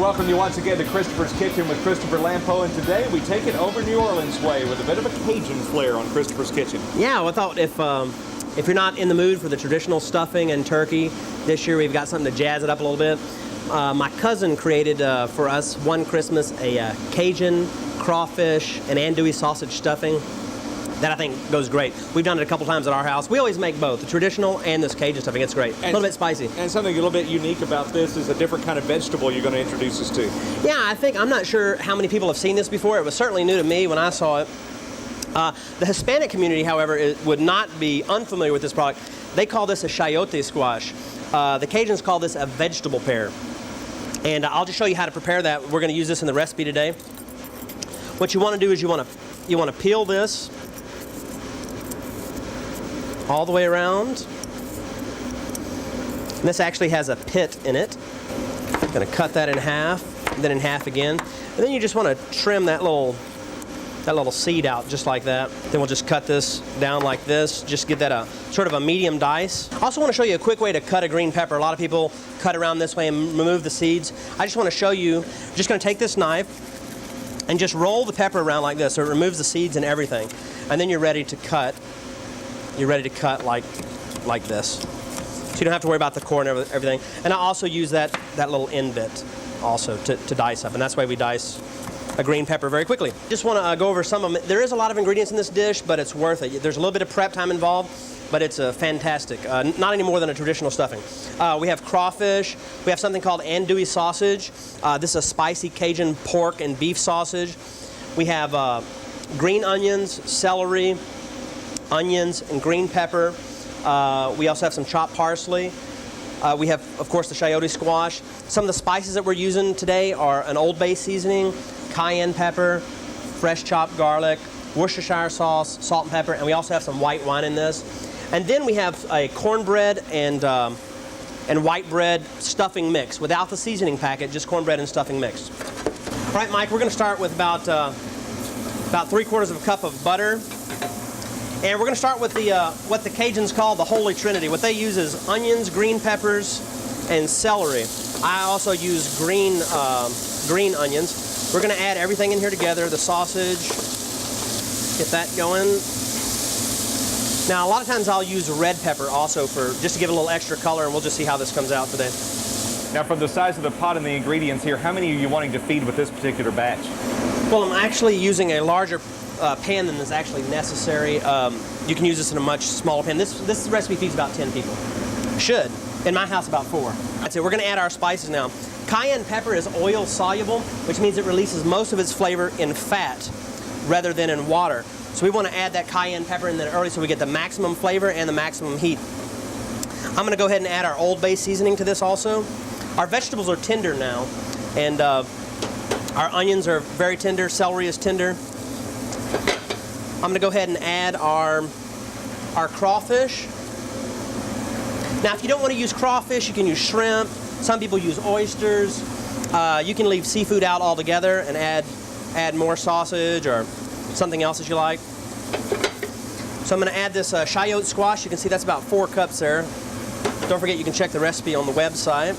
welcome you once again to Christopher's Kitchen with Christopher Lampo, and today we take it over New Orleans way with a bit of a Cajun flair on Christopher's Kitchen. Yeah, well, I thought if you're not in the mood for the traditional stuffing and turkey, this year we've got something to jazz it up a little bit. My cousin created for us one Christmas a Cajun, crawfish, and andouille sausage stuffing that I think goes great. We've done it a couple times at our house. We always make both, the traditional and this Cajun stuffing. It's great. A little bit spicy. And something a little bit unique about this is a different kind of vegetable you're going to introduce us to. Yeah, I'm not sure how many people have seen this before. It was certainly new to me when I saw it. The Hispanic community, however, would not be unfamiliar with this product. They call this a chayote squash. The Cajuns call this a vegetable pear. And I'll just show you how to prepare that. We're going to use this in the recipe today. What you want to do is you want to peel this all the way around. And this actually has a pit in it. I'm going to cut that in half, then in half again. And then you just want to trim that little seed out just like that. Then we'll just cut this down like this. Just get that a sort of a medium dice. I also want to show you a quick way to cut a green pepper. A lot of people cut around this way and remove the seeds. I just want to show you, just going to take this knife and just roll the pepper around like this so it removes the seeds and everything. And then you're ready to cut. You're ready to cut like this. So you don't have to worry about the core and everything. And I also use that little end bit also to dice up. And that's why we dice a green pepper very quickly. Just want to go over some of them. There is a lot of ingredients in this dish, but it's worth it. There's a little bit of prep time involved, but it's fantastic. Not any more than a traditional stuffing. We have crawfish. We have something called andouille sausage. This is a spicy Cajun pork and beef sausage. We have green onions, celery, onions, and green pepper. We also have some chopped parsley. We have, of course, the chayote squash. Some of the spices that we're using today are an Old Bay seasoning, cayenne pepper, fresh chopped garlic, Worcestershire sauce, salt and pepper, and we also have some white wine in this. And then we have a cornbread and white bread stuffing mix without the seasoning packet, just cornbread and stuffing mix. All right, Mike, we're going to start with about 3/4 of a cup of butter. And we're going to start with what the Cajuns call the Holy Trinity. What they use is onions, green peppers, and celery. I also use green onions. We're going to add everything in here together, the sausage, get that going. Now, a lot of times I'll use red pepper also just to give it a little extra color, and we'll just see how this comes out today. Now, from the size of the pot and the ingredients here, how many are you wanting to feed with this particular batch? Well, I'm actually using a larger pan than is actually necessary. You can use this in a much smaller pan. This recipe feeds about 10 people. Should. In my house, about 4. That's it. We're going to add our spices now. Cayenne pepper is oil soluble, which means it releases most of its flavor in fat rather than in water. So we want to add that cayenne pepper in there early so we get the maximum flavor and the maximum heat. I'm going to go ahead and add our Old Bay seasoning to this also. Our vegetables are tender now, and our onions are very tender. Celery is tender. I'm going to go ahead and add our crawfish. Now, if you don't want to use crawfish, you can use shrimp. Some people use oysters. You can leave seafood out altogether and add more sausage or something else that you like. So I'm going to add this chayote squash. You can see that's about 4 cups there. Don't forget you can check the recipe on the website.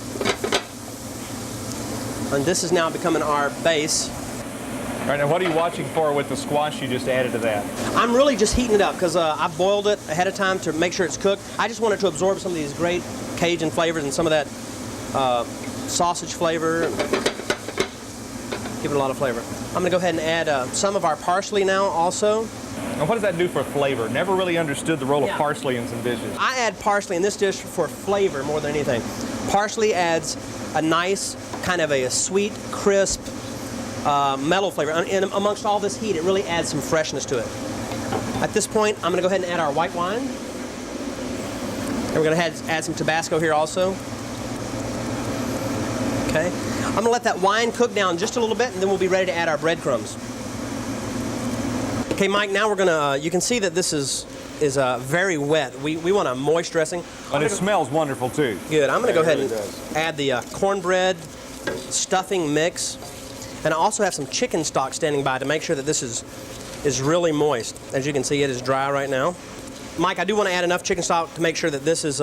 And this is now becoming our base. All right, now what are you watching for with the squash you just added to that? I'm really just heating it up because I boiled it ahead of time to make sure it's cooked. I just wanted to absorb some of these great Cajun flavors and some of that sausage flavor. Give it a lot of flavor. I'm going to go ahead and add some of our parsley now also. And what does that do for flavor? Never really understood the role of parsley in some dishes. I add parsley in this dish for flavor more than anything. Parsley adds a nice, kind of a sweet, crisp, mellow flavor. And amongst all this heat, it really adds some freshness to it. At this point, I'm going to go ahead and add our white wine. And we're going to add some Tabasco here also. Okay. I'm going to let that wine cook down just a little bit, and then we'll be ready to add our breadcrumbs. Okay, Mike, now we're going to, you can see that this is very wet. We want a moist dressing. And it smells wonderful, too. Good. I'm going to go ahead and add the cornbread stuffing mix. And I also have some chicken stock standing by to make sure that this is really moist. As you can see, it is dry right now. Mike, I do want to add enough chicken stock to make sure that this is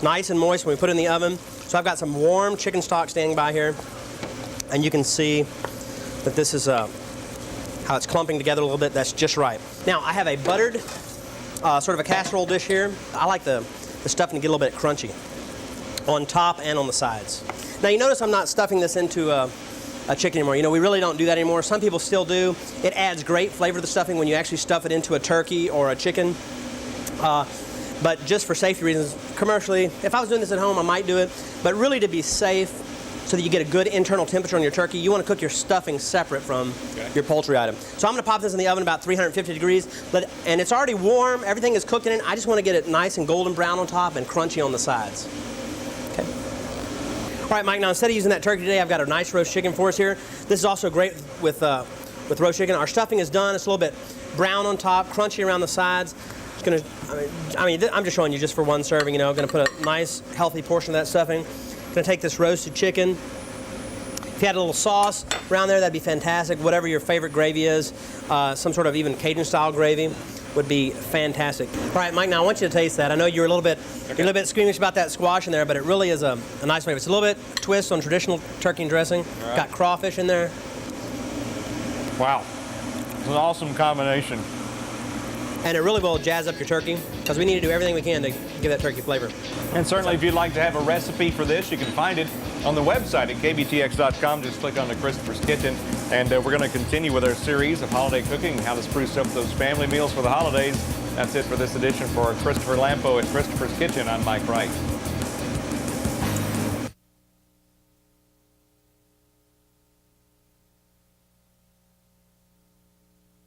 nice and moist when we put it in the oven. So I've got some warm chicken stock standing by here. And you can see that this is how it's clumping together a little bit. That's just right. Now, I have a buttered sort of a casserole dish here. I like the stuffing to get a little bit crunchy on top and on the sides. Now, you notice I'm not stuffing this into a chicken anymore. You know, we really don't do that anymore. Some people still do. It adds great flavor to the stuffing when you actually stuff it into a turkey or a chicken. But just for safety reasons, commercially, if I was doing this at home, I might do it. But really to be safe, so that you get a good internal temperature on your turkey, you want to cook your stuffing separate from your poultry item. So I'm going to pop this in the oven about 350 degrees, and it's already warm. Everything is cooking in. I just want to get it nice and golden brown on top and crunchy on the sides. Okay. All right, Mike, now instead of using that turkey today, I've got a nice roast chicken for us here. This is also great with roast chicken. Our stuffing is done. It's a little bit brown on top, crunchy around the sides. It's going to, I'm just showing you just for one serving, you know, going to put a nice, healthy portion of that stuffing. Going to take this roasted chicken. If you had a little sauce around there, that'd be fantastic. Whatever your favorite gravy is, some sort of even Cajun-style gravy would be fantastic. All right, Mike, now I want you to taste that. I know you're a little bit squeamish about that squash in there, but it really is a nice flavor. It's a little bit twist on traditional turkey and dressing. Right. Got crawfish in there. Wow, it's an awesome combination. And it really will jazz up your turkey, because we need to do everything we can to give that turkey flavor. And certainly if you'd like to have a recipe for this, you can find it on the website at kbtx.com. Just click on the Christopher's Kitchen. And we're going to continue with our series of holiday cooking, how to spruce up those family meals for the holidays. That's it for this edition. For Christopher Lampo at Christopher's Kitchen, I'm Mike Wright.